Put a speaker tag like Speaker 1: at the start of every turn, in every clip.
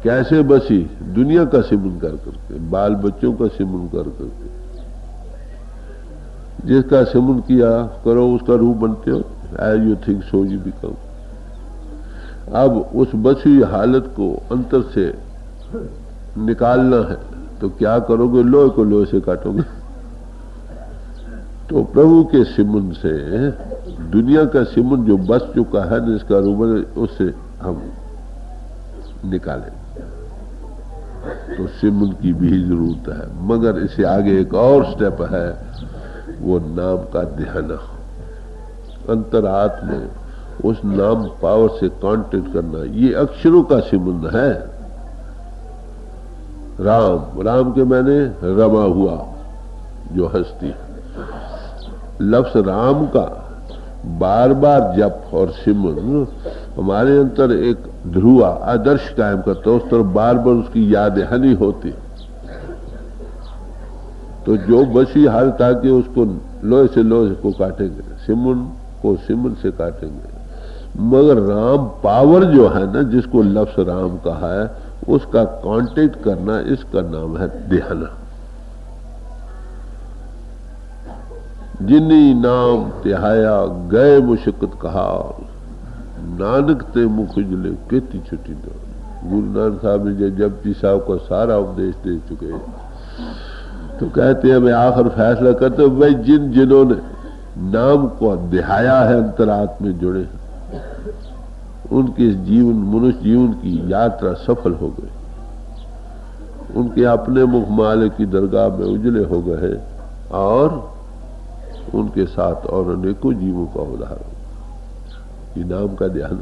Speaker 1: कैसे बसी? दुनिया का सिमरन कर करके, बाल बच्चों का सिमरन कर करके। जिसका सिमरन किया करो उसका रूप बनते हो। As you think so you become. अब उस बसी हुई हालत को अंतर से निकालना है तो क्या करोगे? लोहे को लोहे से काटोगे। तो प्रभु के सिमरन से, दुनिया का सिमरन जो बच चुका है न, इसका रूप, उससे हम निकालें तो सिमरन की भी जरूरत है। मगर इससे आगे एक और स्टेप है, वो नाम का ध्यान। अंतरात्मा में उस नाम पावर से कांटेक्ट करना, ये अक्षरों का सिमरन है। राम, राम के मैंने रमा हुआ जो हस्ती है। लफ्ज राम का बार बार जप और सिमरन हमारे अंतर एक ध्रुवा आदर्श कायम करता है। उस तरफ बार बार उसकी याद हानि होती। तो जो बसी हालत आके उसको लोहे से लोहे को काटेंगे, सिमरन को सिमरन से काटेंगे। मगर राम पावर जो है ना, जिसको लफ्ज राम कहा है, उसका कांटेक्ट करना, इसका नाम है ध्यान। जिन्नी नाम तिहाया गए मुशक्कत कहा, नानक ते मुख उजले केती छुट्टी दो। गुरु नानक साहब ने जपजी साहब को सारा उपदेश दे चुके हैं। तो कहते हैं, मैं आखिर फैसला करते हूं, भाई जिन्होंने नाम को दिहाया है, अंतरात्मा में जुड़े, उनके जीवन, मनुष्य जीवन की यात्रा सफल हो गई। उनके अपने मुख माले की दरगाह में उजले हो गए और उनके साथ और अनेकों जीवों का उद्धार हो। ये नाम का ध्यान।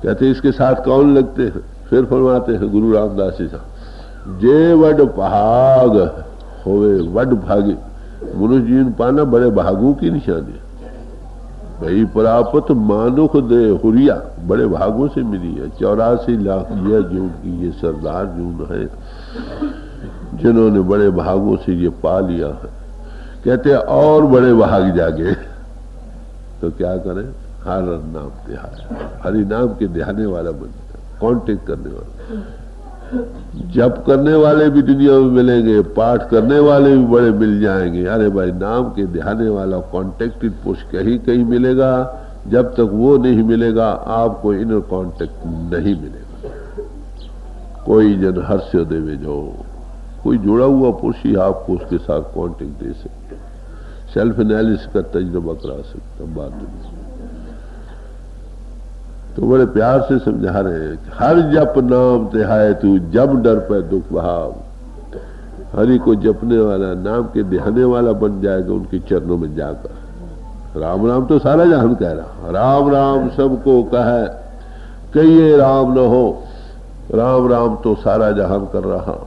Speaker 1: कहते इसके साथ कौन लगते हैं? फिर फरमाते हैं गुरु रामदास जी साहब, जे वड पहाग होवे वड भागी। मनुष्य जीवन पाना बड़े भागों की निशानी है। भाई प्राप्त मानुख दे हुरिया, बड़े भागों से मिली है। 84 लाख यह जून की ये सरदार जून है, जिन्होंने बड़े भागों से ये पा लिया है। कहते और बड़े भाग जागे तो क्या करें? हर नाम ध्यान, हरि नाम के ध्याने वाला बन जाए, कांटेक्ट करने वाला। जप करने वाले भी दुनिया में मिलेंगे, पाठ करने वाले भी बड़े मिल जाएंगे। अरे भाई, नाम के ध्याने वाला कॉन्टेक्टेड पुरुष कहीं कहीं मिलेगा। जब तक वो नहीं मिलेगा, आपको इनर कांटेक्ट नहीं मिलेगा। कोई जन हर्ष्य देवे जो, कोई जुड़ा हुआ पुरुष ही आपको उसके साथ कांटेक्ट दे सकते, सेल्फ एनालिसिस का तजुर्बा करा सकता। बात तो बड़े प्यार से समझा रहे हैं, हर जप नाम तिहाए तू, जब डर पे दुख भाव। हरि को जपने वाला, नाम के ध्याने वाला बन जाएगा उनके चरणों में जाकर। राम राम तो सारा जहान कह रहा, राम राम सबको कहे, कहिए राम न हो। राम राम तो सारा जहान कर रहा।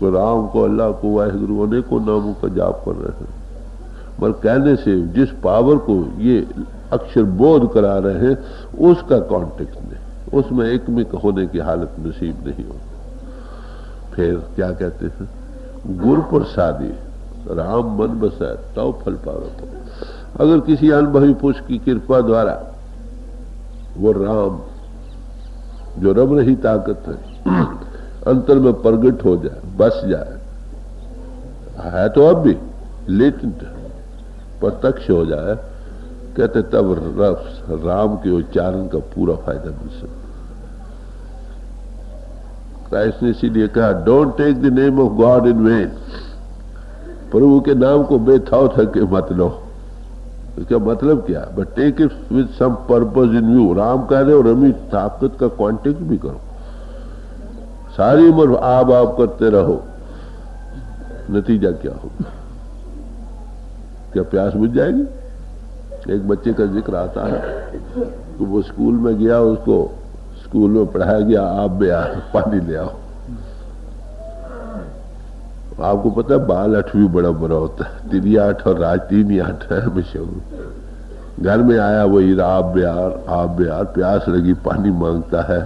Speaker 1: तो राम को, अल्लाह को, वाहिगुरु अनेकों नामों का जाप कर रहे हैं। मगर कहने से जिस पावर को ये अक्षर बोध करा रहे हैं, उसका कॉन्टेक्ट नहीं, उसमें एकमिक होने की हालत नसीब नहीं हो। फिर क्या कहते हैं? गुरु प्रसादी राम मन बसाए तव फल पावत। अगर किसी अनुभवी पुरुष की कृपा द्वारा वो राम जो रम रही ताकत है अंतर में प्रगट हो जाए, बस जाए, है तो अब भी लेटेंट, प्रत्यक्ष हो जाए, कहते तब राम के उच्चारण का पूरा फायदा मिल सकता। क्राइस्ट ने इसीलिए कहा, don't take the name of God in vain. प्रभु के नाम को बेथाव थके मत लो। इसका मतलब क्या? But take it with some purpose in view. Ram कह रहे हो, रमी ताकत का कांटेक्ट भी करो। सारी उम्र आप करते रहो, नतीजा क्या होगा? क्या प्यास बुझ जाएगी? एक बच्चे का जिक्र आता है तो वो स्कूल में गया, उसको स्कूल में पढ़ाया गया, आप भी पानी ले आओ। आपको पता है बाल 8 बड़ा बड़ा होता है, 3 8 और राज 3 8 है हमेशा। घर में आया वही आप बिहार, प्यास लगी पानी मांगता है,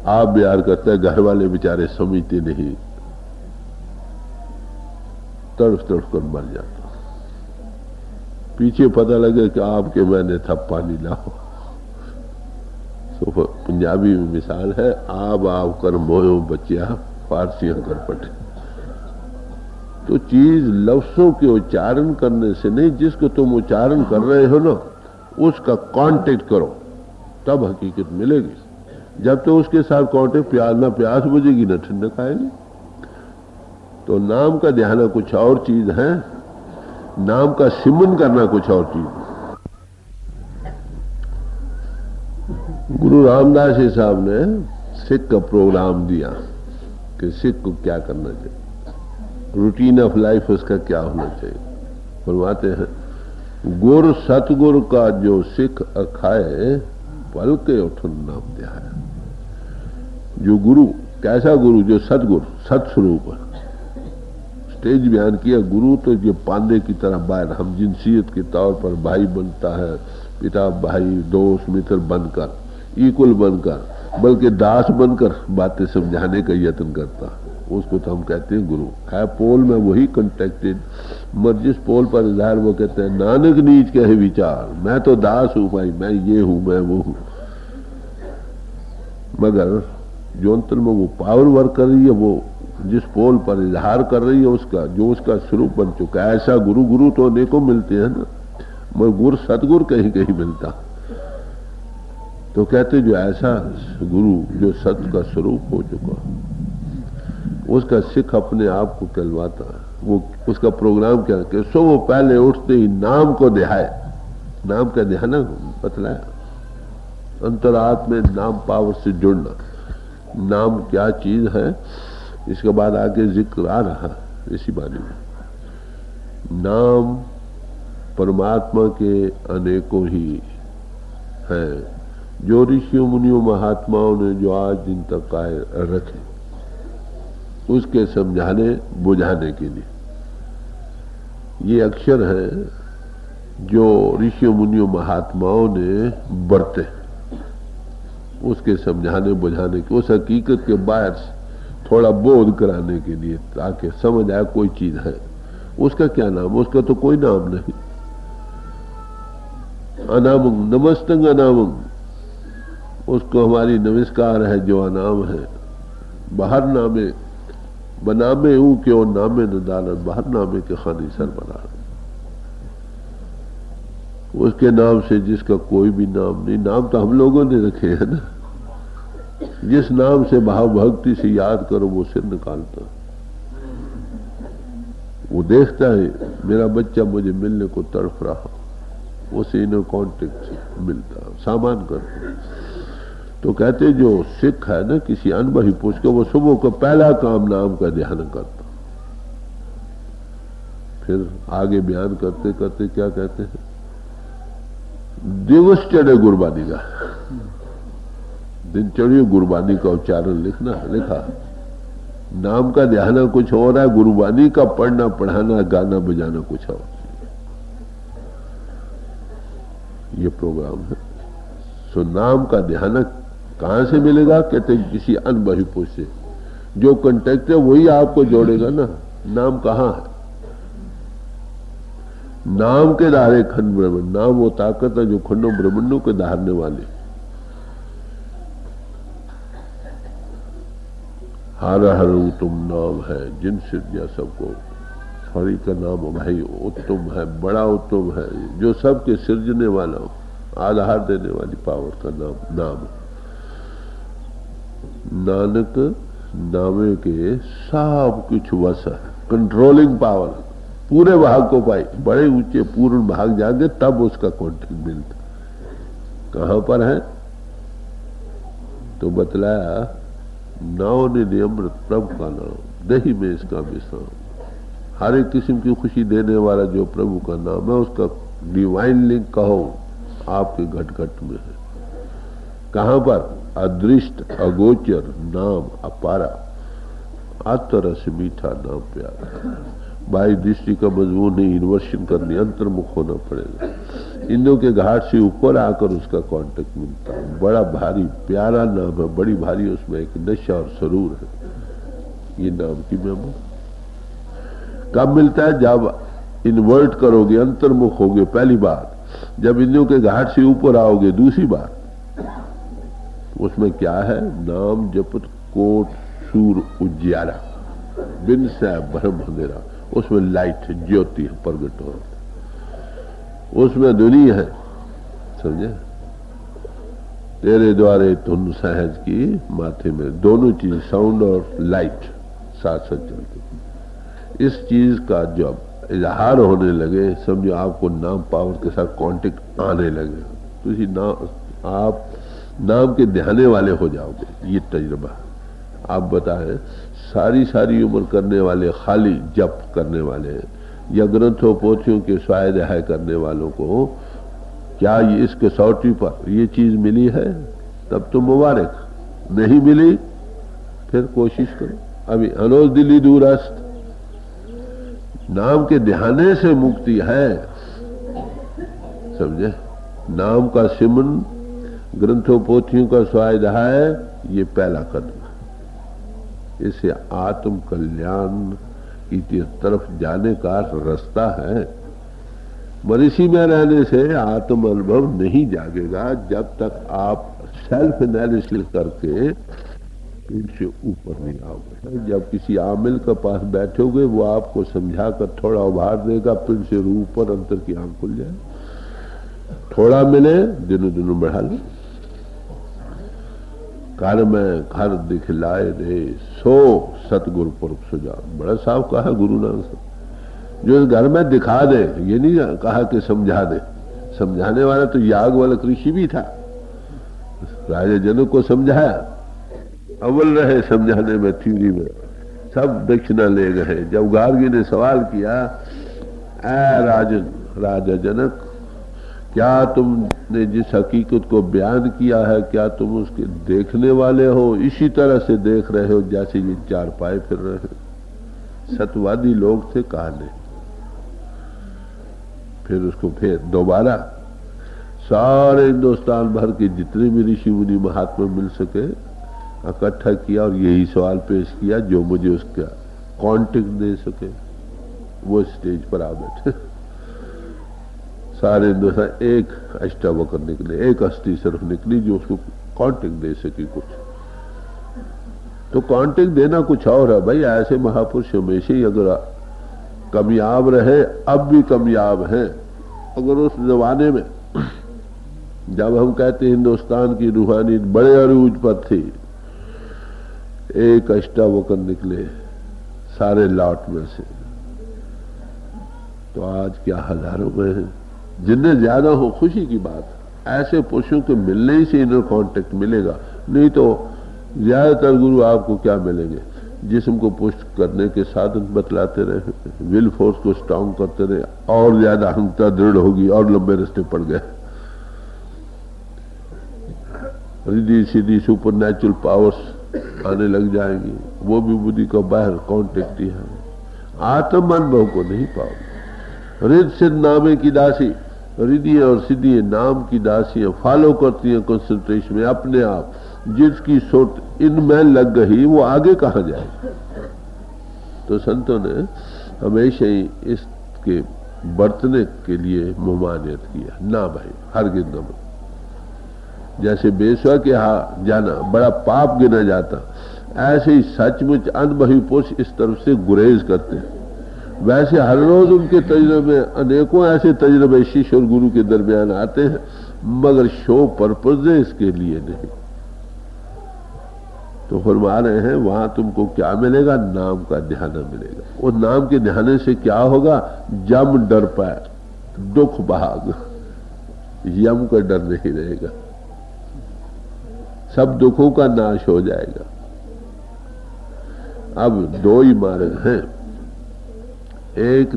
Speaker 1: आप बिहार करता है। घर वाले बेचारे समझते नहीं, तड़फ तड़फ कर मर जाता। पीछे पता लगे कि आपके मैंने था पानी लाओ। तो पंजाबी में मिसाल है, आब आब कर मोयो बचिया फारसियां कर पटे। तो चीज लफ्जों के उच्चारण करने से नहीं, जिसको तुम उच्चारण कर रहे हो ना उसका कांटेक्ट करो, तब हकीकत मिलेगी। जब तो उसके साथ कांटेक्ट, प्यास ना प्यास बुझेगी ना ठंडक आएगी। तो नाम का ध्यान कुछ और चीज है, नाम का सिमन करना कुछ और चीज है। गुरु रामदास जी साहब ने सिख का प्रोग्राम दिया कि सिख को क्या करना चाहिए, रूटीन ऑफ लाइफ उसका क्या होना चाहिए। फरमाते हैं, गुर सतगुर का जो सिख अखाए, पल के उठन नाम दिया है। जो गुरु, कैसा गुरु? जो सतगुरु, सत्स्वरूप है। स्टेज बयान किया, गुरु तो ये पांडे की तरह बाहर हम जिनसियत के तौर पर भाई बनता है, पिता भाई दोस्त मित्र बनकर, इक्वल बनकर, बल्कि दास बनकर बातें समझाने का यत्न करता है, उसको तो हम कहते हैं गुरु है। पोल में वही कंटेक्टेड, मगर जिस पोल पर इजहार वो कहते हैं नानक नीच कहे विचार, मैं तो दास हूं भाई, मैं ये हूं मैं वो हूं। मगर जो अंतर में वो पावर वर्क कर रही है, वो जिस पोल पर इजहार कर रही है उसका, जो उसका स्वरूप बन चुका है, ऐसा गुरु, गुरु तो अनेकों मिलते हैं ना, मगर गुरु सतगुरु कहीं कहीं मिलता। तो कहते जो ऐसा गुरु जो सत्य का स्वरूप हो चुका, उसका सिख अपने आप को कहलवाता है। वो उसका प्रोग्राम क्या कि सो वो पहले उठते ही नाम को ध्याए। नाम का ध्यान बतलाया, अंतरात्म में नाम पावर से जुड़ना। नाम क्या चीज है, इसके बाद आगे जिक्र आ रहा इसी बारे में। नाम परमात्मा के अनेकों ही हैं, जो ऋषियों मुनियों महात्माओं ने जो आज दिन तक कायम रखे, उसके समझाने बुझाने के लिए। ये अक्षर हैं जो ऋषियों मुनियों महात्माओं ने बरते, उसके समझाने बुझाने के, उस हकीकत के बाहर थोड़ा बोध कराने के लिए, ताकि समझ आए कोई चीज है। उसका क्या नाम? उसका तो कोई नाम नहीं। अनामंग नमस्तंग अनामंग, उसको हमारी नमस्कार है जो अनाम है। बाहर नामे बनामे हूं क्यों नामे न दानत, बाहर नामे के खानी सर बना। उसके नाम से जिसका कोई भी नाम नहीं। नाम तो हम लोगों ने रखे हैं ना, जिस नाम से भाव भक्ति से याद करो वो सिर निकालता। वो देखता है मेरा बच्चा मुझे मिलने को तड़प रहा, उसे इनर कॉन्टेक्ट मिलता, सामान करता। तो कहते जो सिख है ना, किसी अनबही पूछ के वो सुबह को पहला काम नाम का ध्यान करता। फिर आगे बयान करते करते क्या कहते हैं, दिवस चढ़े गुरबानी का, दिन चढ़िए गुरबानी का उच्चारण लिखा। नाम का ध्यान कुछ हो रहा है, गुरबानी का पढ़ना पढ़ाना गाना बजाना कुछ और। ये प्रोग्राम है। सो नाम का ध्यान कहां से मिलेगा? कहते किसी अनबही पुरुष से। जो कंटेक्ट है वही आपको जोड़ेगा ना। नाम कहां है? नाम के धारे खंड ब्रह्मंड। नाम वो ताकत है जो खंडों ब्रह्मंडों के धारने वाले। हर हर उत्तम नाम है जिन सिद्धिया सबको। हरि का नाम भाई उत्तम है, बड़ा उत्तम है, जो सबके सृजने वाला हो, आधार देने वाली पावर का नाम। नानक नामे के सब कुछ वश है, कंट्रोलिंग पावर। पूरे भाग को पाई, बड़े ऊंचे पूर्ण भाग जागे तब उसका कॉन्टेक्ट मिलता। कहां पर है? तो बतलाया नाव ने अमृत प्रभु का नाम, दही में इसका विश्राम। हर एक किस्म की खुशी देने वाला जो प्रभु का नाम है, उसका डिवाइन लिंक कहो आपके घट घट में है। कहां पर? अदृष्ट अगोचर नाम अपारा, आत्मरस मीठा नाम प्यारा। बाई दृष्टि का मजबूर नहीं, इन्वर्शन करनी, अंतर्मुख होना पड़ेगा। इंद्रों के घाट से ऊपर आकर उसका कांटेक्ट मिलता है। बड़ा भारी प्यारा नाम है, बड़ी भारी उसमें एक नशा और सरूर है। ये नाम की महिमा कब मिलता है? जब इन्वर्ट करोगे, अंतर्मुख होगे पहली बार। जब इंद्रियों के घाट से ऊपर आओगे दूसरी बार। उसमें क्या है? नाम जपत कोट सूर उजियारा, बिन से ब्रह्म अंधेरा। उसमें लाइट है, ज्योति है, प्रगट हो, उसमें दुनिया है, समझे? तेरे द्वारे धुन सहज की माथे में, दोनों चीज साउंड और लाइट साथ साथ चलती। इस चीज का जब इजहार होने लगे, समझो आपको नाम पावर के साथ कांटेक्ट आने लगे, तो इसी आप नाम के ध्याने वाले हो जाओगे। ये तजुर्बा आप बताएं, सारी सारी उम्र करने वाले, खाली जप करने वाले या ग्रंथों पोथियों के स्वाय है करने वालों को क्या ये इस कसौटी पर ये चीज मिली है? तब तो मुबारक। नहीं मिली फिर कोशिश करो। अभी अनोज दिल्ली दूरस्थ, नाम के ध्याने से मुक्ति है, समझे? नाम का सिमन, ग्रंथों पोथियों का स्वाध्याय है, ये पहला कदम है। इससे आत्म कल्याण की तरफ जाने का रास्ता है। मरीसी में रहने से आत्म अनुभव नहीं जागेगा जब तक आप सेल्फ एनालिसिस करके इनसे ऊपर नहीं आओगे। जब किसी आमिल के पास बैठोगे, वो आपको समझा कर थोड़ा उभार देगा, फिर से ऊपर अंतर की आंख खुल जाए। थोड़ा मिले, दिनों दिनों बढ़ा लो। घर में घर दिखलाए दे, सो सतगुरु पुरख सुझाव, बड़ा साफ कहा गुरु नानक साहब। जो इस घर में दिखा दे, ये नहीं कहा कि समझा दे। समझाने वाला तो याग वाला कृषि भी था, राजा जनक को समझाया, अव्वल रहे समझाने में, थ्योरी में, सब दक्षिणा ले गए। जब गार्गी ने सवाल किया, ऐ राजन, राजा जनक, क्या तुमने जिस हकीकत को बयान किया है, क्या तुम उसके देखने वाले हो? इसी तरह से देख रहे हो जैसे ये चार पाए फिर रहे हो। सतवादी लोग थे, कहा नहीं। फिर उसको फिर दोबारा सारे हिंदुस्तान भर के जितने भी ऋषि मुनि महात्मा मिल सके इकट्ठा किया और यही सवाल पेश किया, जो मुझे उसका कॉन्टेक्ट दे सके वो स्टेज पर आ बैठे। सारे हिंदुस्तान एक अष्टावक्र निकले, एक हस्ती सिर्फ निकली जो उसको कॉन्टेक्ट दे सकी कुछ। तो कॉन्टेक्ट देना कुछ और है भाई। ऐसे महापुरुष हमेशा ही अगर कामयाब रहे, अब भी कामयाब हैं। अगर उस जमाने में जब हम कहते हिंदुस्तान की रूहानी बड़े अरूज पर थी, एक अष्टावक्र निकले सारे लॉट में से, तो आज क्या हजारों में है। जितने ज्यादा हो खुशी की बात। ऐसे पुरुषों के मिलने ही से इनर कांटेक्ट मिलेगा, नहीं तो ज्यादातर गुरु आपको क्या मिलेंगे? जिस्म को पुष्ट करने के साधन बतलाते रहे, विल फोर्स को स्ट्रांग करते रहे, और ज्यादा अहंता दृढ़ होगी और लंबे रास्ते पड़ गए। रिद्धि सीधी सुपर नेचुरल पावर्स आने लग जाएंगी, वो भी बुद्धि का बाहर कांटेक्ट ही है। आत्म अनुभव को नहीं पाओगे। रिद्ध सिद्ध नामे की दासी, रिद्धि और सिद्धि नाम की दासियां फॉलो करती हैं कंसंट्रेशन में अपने आप। जिसकी सोच इनमें लग गई वो आगे कहां जाए? तो संतों ने हमेशा ही इसके बरतने के लिए मुमानियत किया। ना भाई, हरगिज़ न। जैसे बेसवा के यहाँ जाना बड़ा पाप गिना जाता, ऐसे ही सचमुच अनुभवी पुरुष इस तरफ से गुरेज करते हैं। वैसे हर रोज उनके तजुर्बे, अनेकों ऐसे तजुर्बे शिष्य और गुरु के दरमियान आते हैं, मगर शो पर्पज है, इसके लिए नहीं। तो फरमा रहे हैं वहां तुमको क्या मिलेगा? नाम का ध्यान मिलेगा। वो नाम के ध्यान से क्या होगा? जम डर पाए, दुख भाग, यम का डर नहीं रहेगा, सब दुखों का नाश हो जाएगा। अब दो ही मार्ग हैं। एक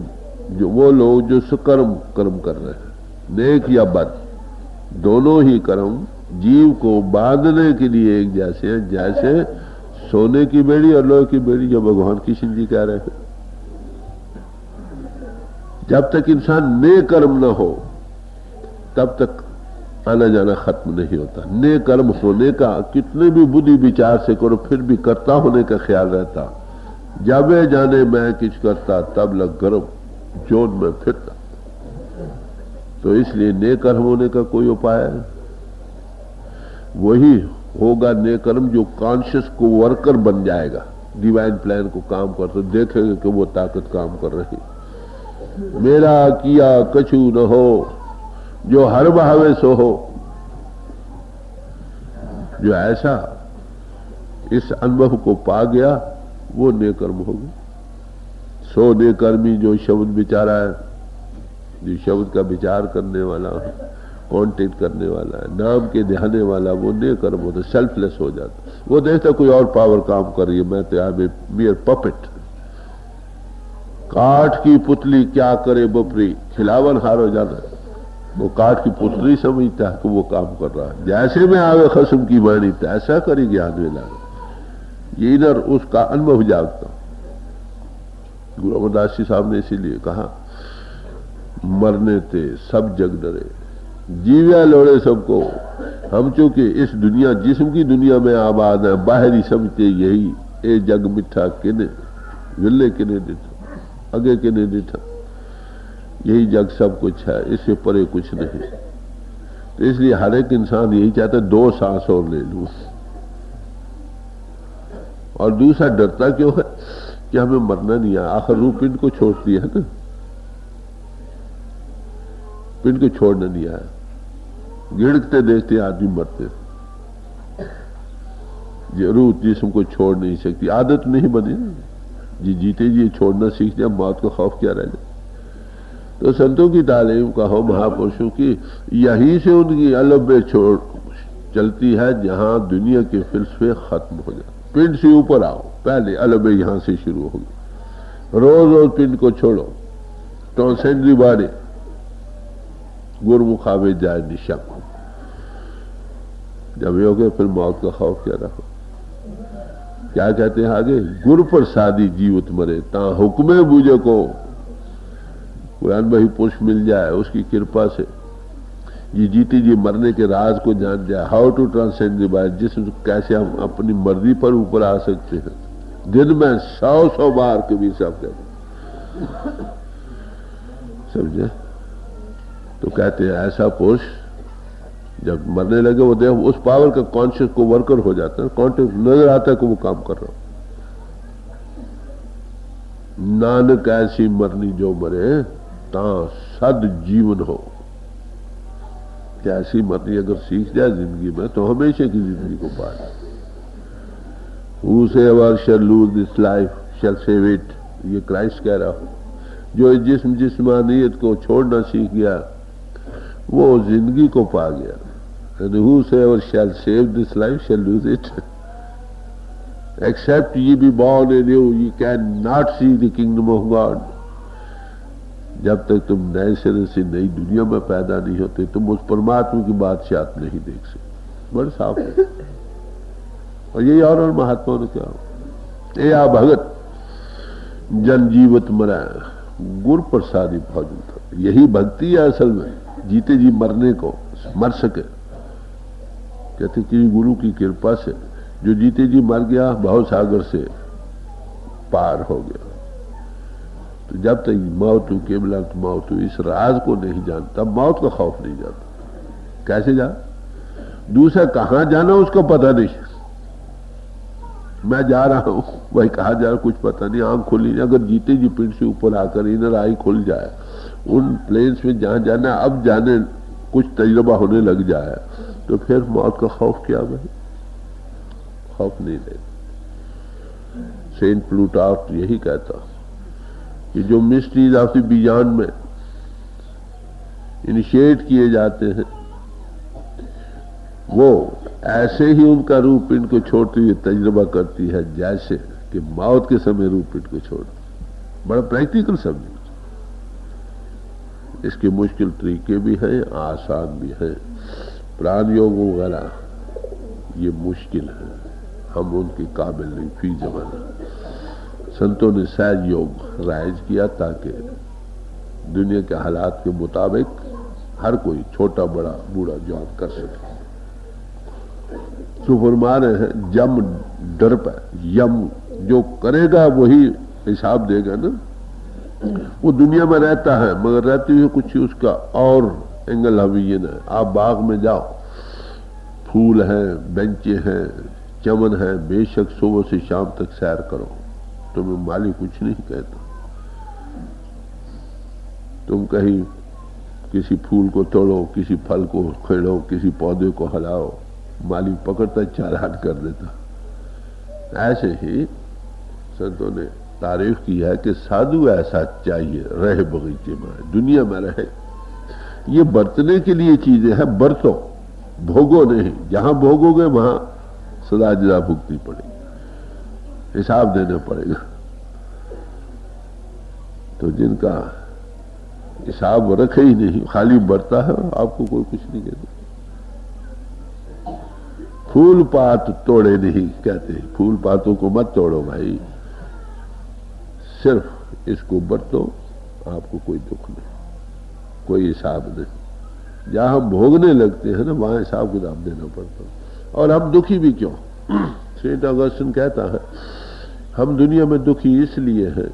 Speaker 1: जो वो लोग जो सुकर्म कर्म कर रहे हैं, नेक या बद, दोनों ही कर्म जीव को बांधने के लिए एक जैसे हैं, जैसे सोने की बेड़ी और लोहे की बेड़ी, जो भगवान कृष्ण जी कह रहे हैं। जब तक इंसान नेक कर्म न हो तब तक आना जाना खत्म नहीं होता। नेक कर्म होने का कितने भी बुद्धि विचार से करो, फिर भी कर्ता होने का ख्याल रहता। जब जाने मैं कुछ करता, तब लग गर्म जोन में फिरता। तो इसलिए नेक कर्म होने का कोई उपाय है? वही होगा नेकर्म जो कॉन्शियस को वर्कर बन जाएगा, डिवाइन प्लान को काम कर, तो देखेगा कि वो ताकत काम कर रही। मेरा किया कछु न हो, जो हर बहावे सो हो। जो ऐसा इस अनुभव को पा गया वो नेकर्म होगा। सो नेकर्मी जो शब्द विचारा है, जो शब्द का विचार करने वाला है, कॉन्टेक्ट करने वाला है, नाम के ध्याने वाला, वो नेकर्म होता, सेल्फलेस हो जाता। वो देखता कोई और पावर काम कर रही है, मैं तो आई एम मियर पपेट। काठ की पुतली क्या करे बपरी, खिलावन हार हो जाता है। वो काठ की पुतली समझता है कि वो काम कर रहा है। जैसे में आवे खसम की वाणी तैसा करी ज्ञान में लागे, ये इधर उसका अनुभव जागता। गुरु अमरदास जी साहब ने इसीलिए कहा, मरने थे सब जग डरे, जीव्या लोड़े सबको। हम चूंकि इस दुनिया जिस्म की दुनिया में आबाद है, बाहरी समझते यही ए जग मिठा किने विले किने डिठा, आगे किने डिठा, यही जग सब कुछ है, इससे परे कुछ नहीं। तो इसलिए हर एक इंसान यही चाहता है 2 सांस और ले लूं। और दूसरा डरता क्यों है कि हमें मरना नहीं है। आखिर रूह पिंड को छोड़ती है ना, पिंड को छोड़ना नहीं आया। गिड़कते देखते आदमी मरते, रूह जिस्म को छोड़ नहीं सकती, आदत नहीं बनी ना। जी जीते जी छोड़ना सीख जाए, मौत का खौफ क्या रह जाए। तो संतों की तालीम कहो, महापुरुषों की, यहीं से उनकी अलग छोड़ चलती है जहां दुनिया के फिलसफे खत्म हो जाए। पिंड से ऊपर आओ, पहले अलग यहां से शुरू होगी। रोज रोज पिंड को छोड़ो, ट्रांसेंडरी बाड़े गुरमुखावे जाए निशक। जब ये हो गए फिर मौत का खौफ क्या रखो। क्या कहते हैं आगे, गुरु प्रसादी जीवित मरे ता हुक्मे बूझे को। कोई अनुभवी पुरुष मिल जाए, उसकी कृपा से ये जीते जी मरने के राज को जान जाए। How to transcend the body, जिसमें कैसे हम अपनी मर्जी पर ऊपर आ सकते हैं। दिन में 100 बार कभी सब कहते, समझे। तो कहते हैं ऐसा पुरुष जब मरने लगे, वो देख उस पावर का कॉन्शियस को वर्कर हो जाता है, कॉन्शियस नजर आता है कि वो काम कर रहा हो। नानक ऐसी मरनी जो मरे ता सद जीवन हो। क्या ऐसी मरनी अगर सीख जाए जिंदगी में तो हमेशा की जिंदगी को पाए। Whosoever shall lose this life shall save it, ये क्राइस्ट कह रहा हो। जो जिस्मानियत को छोड़ना सीख गया वो जिंदगी को पा गया। And whosoever shall save this life shall lose it. Except ye be born anew, ye cannot see the kingdom of God. जब तक तुम नए सिरे से नई दुनिया में पैदा नहीं होते, तुम उस परमात्मा की बादशाहत नहीं देख सकते। बड़े साफ है। और यही और महात्मा ने क्या, ए आ भगत जन जीवत मरा, गुरु प्रसादी भोजन था। यही भक्ति है असल में, जीते जी मरने को मर सके। कहते कि गुरु की कृपा से जो जीते जी मर गया, भाव सागर से पार हो गया। तो जब तक मौत केवल मौत, इस राज को नहीं जानता, मौत का खौफ नहीं जाता। कैसे जा, दूसरा कहां जाना उसको पता नहीं। मैं जा रहा हूं, वही कहा जा रहा, कुछ पता नहीं। आंख खुली, अगर जीते जी पिंड से ऊपर आकर इनर आई खुल जाए, उन प्लेन्स में जहां जाना अब जाने कुछ तजुर्बा होने लग जाए, तो फिर मौत का खौफ क्या भाई, खौफ नहीं ले। सेंट प्लूटार्क यही कहता कि जो मिस्ट्रीज ऑफ द बियॉन्ड में इनिशिएट किए जाते हैं, वो ऐसे ही उनका रूप पिंड को छोड़ती हुई तजुर्बा करती है, जैसे कि मौत के समय रूप पिंड को छोड़। बड़ा प्रैक्टिकल सब्जेक्ट। इसके मुश्किल तरीके भी हैं, आसान भी हैं। प्राण योग वगैरह ये मुश्किल है, हम उनके काबिल नहीं फी जमाना। संतों ने सहज योग राइज किया ताकि दुनिया के हालात के मुताबिक हर कोई छोटा बड़ा बूढ़ा जवान कर सके। तो फरमा रहे हैं जम डर पर, यम जो करेगा वही हिसाब देगा ना। वो दुनिया में रहता है मगर रहते हुए कुछ उसका और एंगल हमें ये ना। आप बाग में जाओ, फूल हैं, बेंचे हैं, चमन है, बेशक सुबह से शाम तक सैर करो, तुम्हें माली कुछ नहीं कहता। तुम कहीं किसी फूल को तोड़ो, किसी फल को खेड़ो, किसी पौधे को हिलाओ, माली पकड़ता चालान कर देता। ऐसे ही संतों ने तारीफ की है कि साधु ऐसा चाहिए रहे बगीचे में, दुनिया में रहे। ये बरतने के लिए चीजें हैं, बरतो, भोगो नहीं। जहां भोगोगे वहां सदा जदा भुगतनी पड़ेगी, हिसाब देना पड़ेगा। तो जिनका हिसाब रखे ही नहीं, खाली बरता है, आपको कोई कुछ नहीं कहता। फूल पात तोड़े नहीं कहते, फूल पातों को मत तोड़ो भाई, सिर्फ इसको बरतो, आपको कोई दुख नहीं, कोई हिसाब नहीं। जहां हम भोगने लगते हैं ना, वहां हिसाब किताब देना पड़ता। और हम दुखी भी क्यों? सेंट ऑगस्टिन कहता है, हम दुनिया में दुखी इसलिए हैं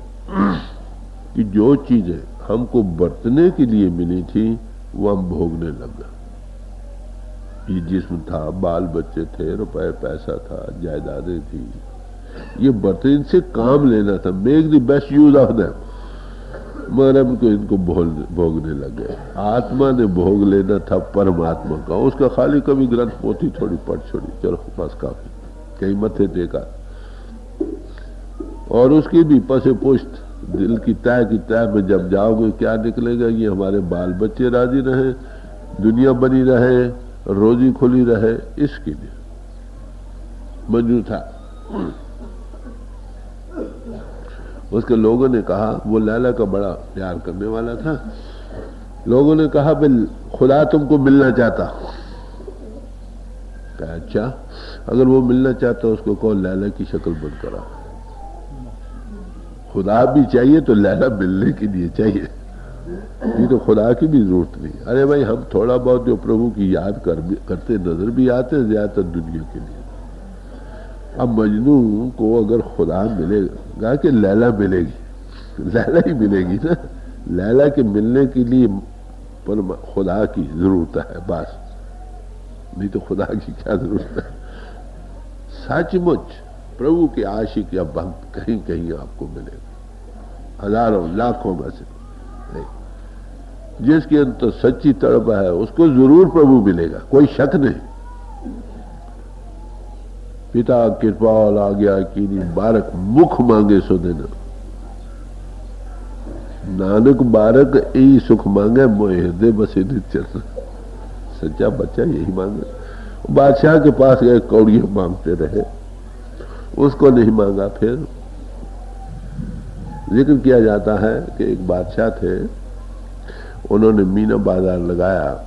Speaker 1: कि जो चीजें हमको बरतने के लिए मिली थी वो हम भोगने लग गए। ये जिस्म था, बाल बच्चे थे, रुपए पैसा था, जायदादें थी, ये बरतने, इनसे काम लेना था, make the best use of them, मगर हम तो इनको भोगने लग गए। आत्मा ने भोग लेना था परमात्मा का, उसका खाली कभी ग्रंथ पोथी थोड़ी पढ़ छोड़ी, चलो बस काफी, कहीं मत्थे टेका, और उसकी भी पसे पुष्ट दिल की तय में जब जाओगे क्या निकलेगा? ये हमारे बाल बच्चे राजी रहे, दुनिया बनी रहे, रोजी खुली रहे, इसके लिए मंजूर था। उसके लोगों ने कहा, वो लैला का बड़ा प्यार करने वाला था, लोगों ने कहा भाई खुदा तुमको मिलना चाहता। कहा अच्छा, अगर वो मिलना चाहता उसको कौन लैला की शक्ल बंद करा। खुदा भी चाहिए तो लैला मिलने के लिए चाहिए, ये तो खुदा की भी जरूरत नहीं। अरे भाई हम थोड़ा बहुत जो प्रभु की याद करते नजर भी आते, ज्यादातर दुनिया के लिए। अब मजनू को अगर खुदा मिलेगा कि लैला मिलेगी? लैला ही मिलेगी ना। लैला के मिलने के लिए पर खुदा की जरूरत है बस, नहीं तो खुदा की क्या जरूरत है। सचमुच प्रभु के आशिक या भक्त कहीं कहीं आपको मिलेगा, हजारों लाखों में से। जिसके अंदर सच्ची तड़प है उसको जरूर प्रभु मिलेगा, कोई शक नहीं। पिता कृपाल आज्ञा कीनी बारक, मुख मांगे सो देना। नानक बारक यही सुख मांगे, मोहे हृदय बसे नित्य। सच्चा बच्चा यही मांगे। बादशाह के पास गए, कौड़ियां मांगते रहे, उसको नहीं मांगा। फिर जिक्र किया जाता है कि एक बादशाह थे, उन्होंने मीना बाजार लगाया।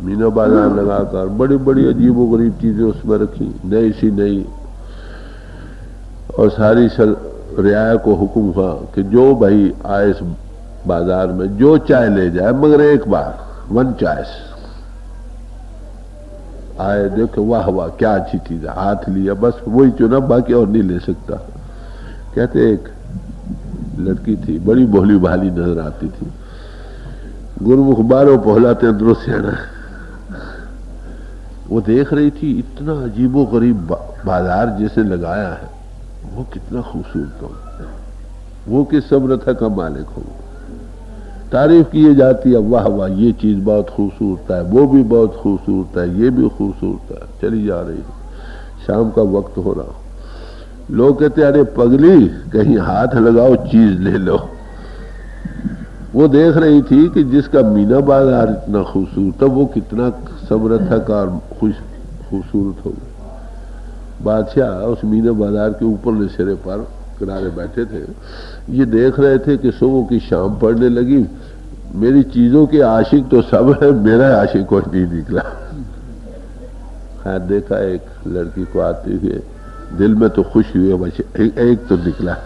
Speaker 1: मीना बाजार लगाकर बड़ी बड़ी अजीबो गरीब चीजें उसमें रखी, नई सी नई, और सारी रियाया को हुक्म हुआ कि जो भाई आए इस बाजार में जो चाय ले जाए, मगर एक बार, वन चॉइस। आए देखो, वाह वाह क्या अच्छी चीज है, हाथ लिया, बस वही चुना, बाकी और नहीं ले सकता। कहते एक लड़की थी, बड़ी भोली भाली नजर आती थी, गुरमुख बारो पहलाते अंदरों से आना। वो देख रही थी इतना अजीबो गरीब बाजार जैसे लगाया है, वो कितना खूबसूरत हो, वो किस समर्था का मालिक हो। तारीफ की जाती है, वाह वाह ये चीज बहुत खूबसूरत है, वो भी बहुत खूबसूरत है, ये भी खूबसूरत है। चली जा रही है, शाम का वक्त हो रहा, लोग कहते अरे पगली कहीं हाथ लगाओ चीज ले लो। वो देख रही थी कि जिसका मीना बाजार इतना खूबसूरत है, वो कितना समर्थ और खूबसूरत होगा। बादशाह उस मीना बाजार के ऊपर सिरे पर किनारे बैठे थे, ये देख रहे थे कि सुबह की शाम पड़ने लगी, मेरी चीजों के आशिक तो सब है, मेरा आशिक कोई नहीं निकला। खैर देखा एक लड़की को आती हुए, दिल में तो खुश हुए, बस एक तो निकला।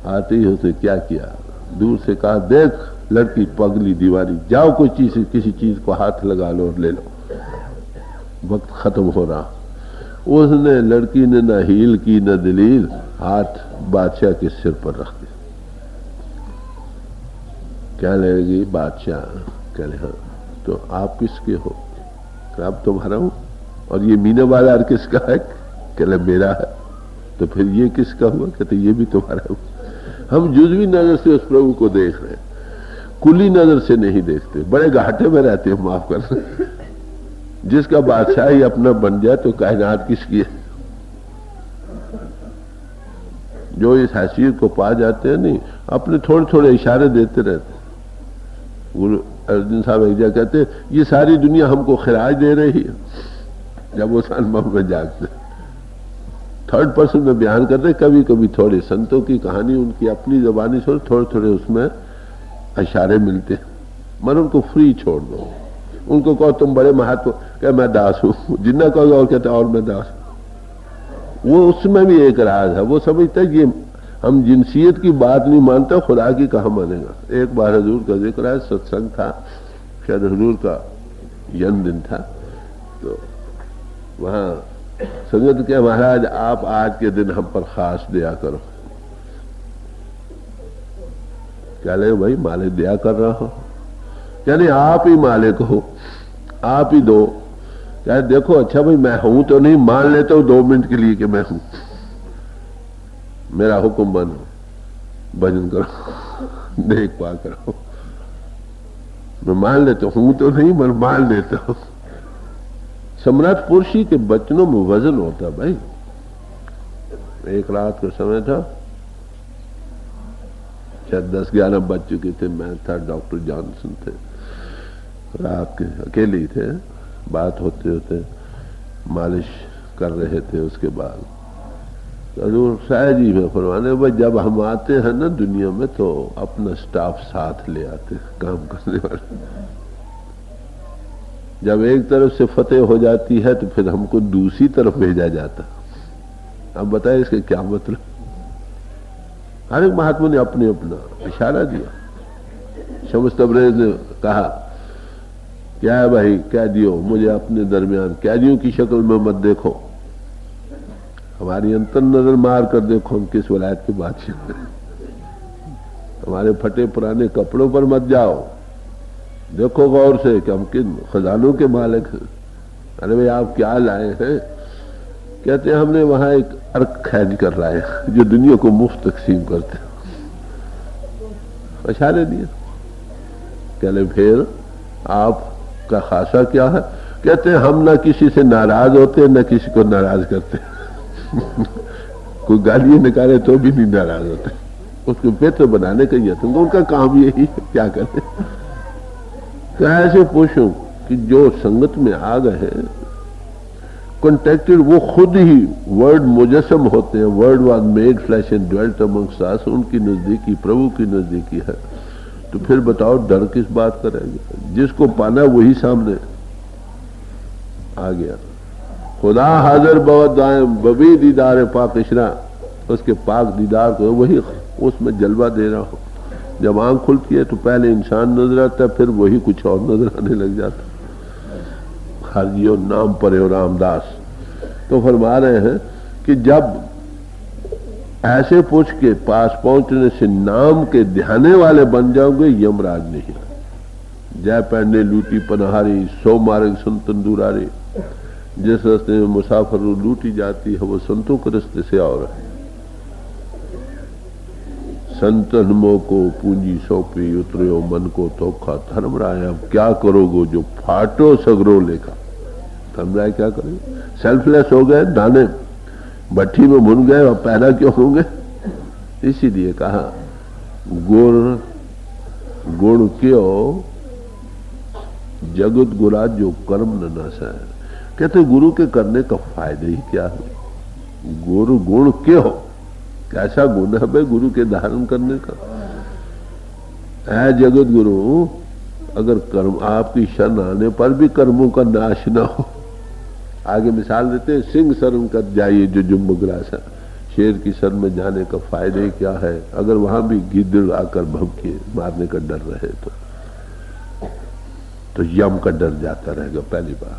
Speaker 1: आते ही उसे क्या किया, दूर से कहा देख लड़की पगली दीवानी, जाओ कोई चीज किसी चीज को हाथ लगा लो और ले लो, वक्त खत्म हो रहा। उसने, लड़की ने न हील की न दलील, हाथ बादशाह के सिर पर रख दिया। क्या लेगी बादशाह? कह रहे हाँ तो आप किसके हो? आप तुम्हारा हूं। और ये मीना बाजार किसका है? कहले मेरा है। तो फिर ये किसका हुआ? कहते ये भी तुम्हारा हुआ। हम जुज़वी नजर से उस प्रभु को देख रहे हैं, कुली नजर से नहीं देखते। बड़े घाटे में रहते हैं, माफ करना। जिसका बादशाही अपना बन जाए तो कायनात किसकी है? जो इस हैसियत को पा जाते हैं, नहीं अपने थोड़े थोड़े इशारे देते रहते हैं। गुरु अर्जुन साहब एक जगह कहते ये सारी दुनिया हमको खिराज दे रही है। जब वो अनुभव में जागते, थर्ड पर्सन में बयान करते, कभी कभी थोड़े संतों की कहानी उनकी अपनी जबानी छोड़, थोड़े थोड़े उसमें इशारे मिलते हैं। मन उनको फ्री छोड़ दो। उनको कहो तुम बड़े महात्मा, क्या मैं दास हूं। जिन्ना कहोगे और कहते और मैं दास हूं। वो उसमें भी एक राज है। वो समझता है ये हम जिनसियत की बात नहीं मानते, खुदा की कहाँ मानेगा। एक बार हजूर का जिक्र है, सत्संग था, शायद हजूर का जन्मदिन था, तो वहां संगत के महाराज आप आज के दिन हम पर खास दया करो। क्या ले भाई, मालिक दया कर रहा हो, यानी आप ही मालिक हो, आप ही दो। क्या देखो अच्छा भाई मैं हूं तो नहीं, मान लेते हो 2 मिनट के लिए कि मैं हूं, मेरा हुक्म मानो, भजन करो, देख पा करो। मैं मान लेता हूं तो नहीं, मैं मान लेता हूं। सम्राट पुरुषी के बचनों में वजन होता भाई। एक रात का समय था, शायद 10-11 बज चुके थे। मैं था, डॉक्टर जॉनसन थे, रात के अकेले ही थे। बात होते होते मालिश कर रहे थे। उसके बाद हजूर शायद जी में फरमाने, भाई जब हम आते हैं ना दुनिया में तो अपना स्टाफ साथ ले आते हैं, काम करने वाले। जब एक तरफ से फतेह हो जाती है तो फिर हमको दूसरी तरफ भेजा जाता। अब बताए इसके क्या मतलब? हर एक महात्मा ने अपने अपना इशारा दिया। शम्स तबरेज ने कहा क्या है भाई, कैदियों मुझे अपने दरमियान कैदियों की शक्ल में मत देखो, हमारी अंतर नजर मार कर देखो हम किस वलायत के बादशाह। हमारे फटे पुराने कपड़ों पर मत जाओ, देखो गौर से कि हम किन खजानों के मालिक हैं। अरे भाई आप क्या लाए हैं? कहते हैं हमने वहां एक अर्क खैज कर रहा है जो दुनिया को मुफ्त तकसीम करते। इशारे दिए। कहले फिर आपका खासा क्या है? कहते हैं हम ना किसी से नाराज होते न किसी को नाराज करते। कोई गालियां निकाले तो भी नहीं नाराज होते, उसको बेहतर बनाने का यत्न। उनका काम यही है, क्या करें। तो ऐसे पूछूं कि जो संगत में आ गए कॉन्टेक्टेड, वो खुद ही वर्ड मुजस्सम होते हैं। Word was made flesh and dwelt amongst us, उनकी नजदीकी प्रभु की नजदीकी है। तो फिर बताओ डर किस बात का रह गया? जिसको पाना वही सामने आ गया। खुदा हाजिर बहुत दायम बबी दीदार पाक इशरा, उसके पाक दीदार को वही उसमें जलवा दे रहा हो। जब आंख खुलती है तो पहले इंसान नजर आता है, फिर वही कुछ और नजर आने लग जाता। खारजियो नाम पर रामदास तो फरमा रहे हैं कि जब ऐसे पूछ के पास पहुंचने से नाम के ध्याने वाले बन जाओगे, यमराज नहीं। जय पैंडे लूटी पनहारी, 100 मार्ग सुन तंदुरारी। जिस रास्ते में मुसाफिर लूटी जाती है वो संतों के रास्ते से और है। संतन मोह को पूंजी सौंपी, उतरो मन को धोखा। धर्मराय अब क्या करोगे जो फाटो सगरो लेखा। धर्मराय क्या करेंगे? सेल्फलेस हो गए, दाने भट्टी में भुन गए और पैदा क्यों होंगे? इसीलिए कहा गुण क्यों जगत गुरा जो कर्म न नशा है। कहते गुरु के करने का फायदा ही क्या है? गुरु गुण क्यों, कैसा गुण है भाई गुरु के धारण करने का? है जगत गुरु, अगर कर्म आपकी शरण आने पर भी कर्मों का नाश ना हो। आगे मिसाल देते हैं, सिंह शरण कर जाइए जो जुम्बग्रासा। शेर की शरण में जाने का फायदा ही क्या है अगर वहां भी गिद्ध आकर भभके मारने का डर रहे तो यम का डर जाता रहेगा। पहली बार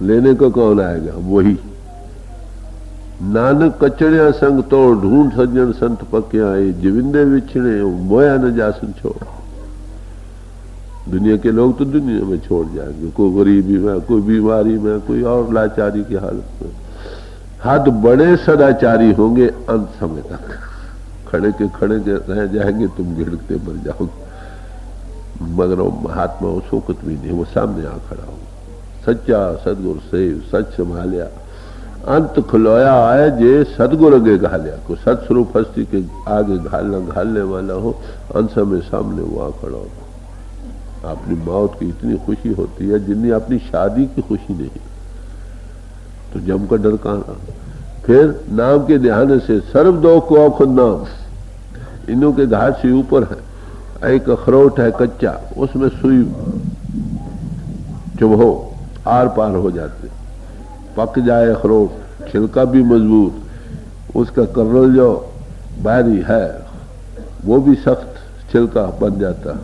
Speaker 1: लेने को कौन आएगा? वही। नानक कचड़िया संग तोड़, ढूंढ सज्जन संत पक्के आए। जिविंदे विछड़े मोया न जासन छोड़। दुनिया के लोग तो दुनिया में छोड़ जाएंगे, कोई गरीबी में, कोई बीमारी में, कोई और लाचारी की हालत में। हद बड़े सदाचारी होंगे अंत समय तक, खड़े के रह जाएंगे, तुम गिड़कते मर जाओगे। मगर वो महात्मा वो शोकत भी नहीं, वो सामने आ खड़ा हो, सच्चा सदगुरु सेव, सच संभालिया, अंत खुलोया आए जे सदगुरु अगे घालिया। को सतस्वरूप हस्ती के आगे घालने वाला हो, अंत समय सामने वो आ खड़ा हो। अपनी मौत की इतनी खुशी होती है जिन्हें अपनी शादी की खुशी नहीं, तो जम का डर कहां रहा। फिर नाम के ध्यान से सर्व दो को खुद नाम, इनों के घाट से ऊपर है एक अखरोट है कच्चा, उसमें सुई चुभो आर पार हो जाते, पक जाए अखरोट, छिलका भी मजबूत, उसका कर्नल जो बाहरी है वो भी सख्त छिलका बन जाता।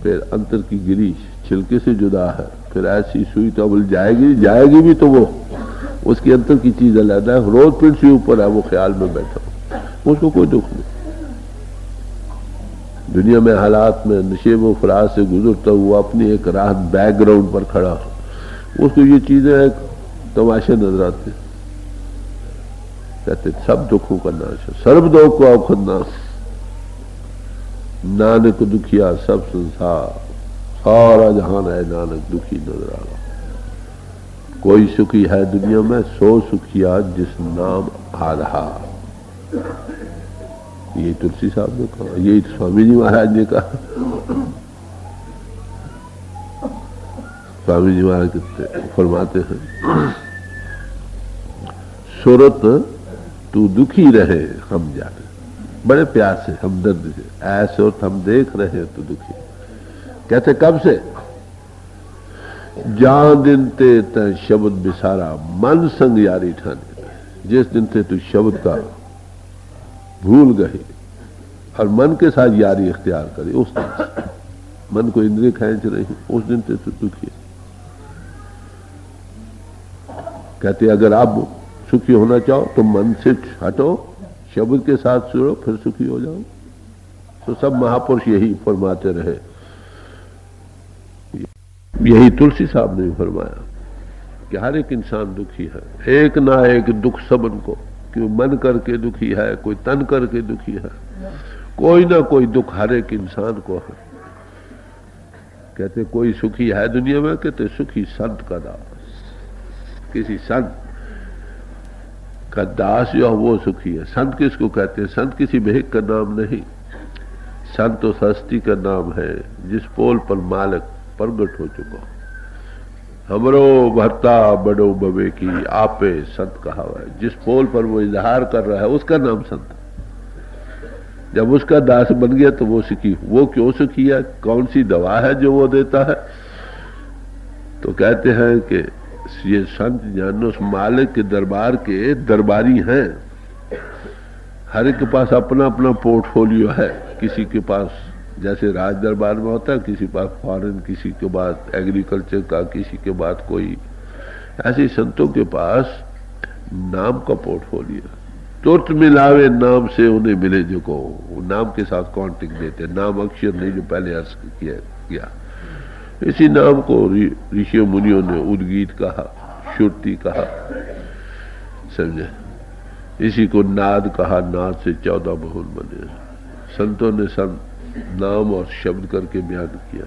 Speaker 1: फिर अंतर की गिरी छिलके से जुदा है, फिर ऐसी सुई तो अब जाएगी भी तो वो उसकी अंतर की चीज अलग है। रोज पिंड से ऊपर है, वो ख्याल में बैठा, उसको कोई दुख नहीं। दुनिया में हालात में नशे व फराज से गुजरता हुआ अपनी एक रात बैकग्राउंड पर खड़ा हो, उसको ये चीजें एक तमाशे नजर आते। कहते सब दुखों का नाश है, सर्व दुख को खुद नाश, नानक दुखिया सब संसार, सारा जहान है नानक दुखी नजर आ रहा। कोई सुखी है दुनिया में सो सुखिया जिस नाम आधार। ये तुलसी साहब ने कहा, ये स्वामी जी महाराज ने कहा। स्वामी जी महाराज फरमाते हैं, सूरत तू दुखी रहे हम जाने, बड़े प्यार से हमदर्द से, ऐसे और हम देख रहे हैं तो दुखी। कहते कब से? जान दिन ते तय शब्द बिसारा मन संग यारी ठाने, जिस दिन से तू शब्द का भूल गए और मन के साथ यारी इख्तियार करे, उस दिन से मन को इंद्रिय खींच रही, उस दिन से तू दुखी। कहते अगर आप सुखी होना चाहो तो मन से हटो, शब्द के साथ सुनो, फिर सुखी हो जाओ। तो सब महापुरुष यही फरमाते रहे, यही तुलसी साहब ने भी फरमाया कि हर एक इंसान दुखी है, एक ना एक दुख सबन को, क्यों मन करके दुखी है, कोई तन करके दुखी है, कोई ना कोई दुख हर एक इंसान को है। कहते कोई सुखी है दुनिया में? कहते सुखी संत का दास, किसी संत का दास जो वो सुखी है। संत किसको कहते हैं? संत किसी भेक का नाम नहीं, संत तो हस्ती का नाम है जिस पोल पर मालिक प्रगट हो चुका। हमरो भरता बड़ो बबे की आपे संत कहा है, जिस पोल पर वो इजहार कर रहा है उसका नाम संत। जब उसका दास बन गया तो वो सुखी। वो क्यों सुखी है? कौन सी दवा है जो वो देता है? तो कहते हैं कि ये संत जानो उस मालिक के दरबार के दरबारी हैं। हर एक के पास अपना अपना पोर्टफोलियो है, किसी के पास जैसे राज दरबार में होता है, किसी के पास फॉरेन, किसी के पास एग्रीकल्चर का, किसी के पास कोई। ऐसे संतों के पास नाम का पोर्टफोलियो। तुरंत मिलावे नाम से उन्हें मिले जो को, नाम के साथ कॉन्टेक्ट देते, नाम अक्षर नहीं जो पहले अर्ज किया। इसी नाम को ऋषियों मुनियों ने उद्गीत कहा, श्रुति कहा, समझे? इसी को नाद कहा, नाद से 14 बहुल बने। संतों ने नाम और शब्द करके बयान किया।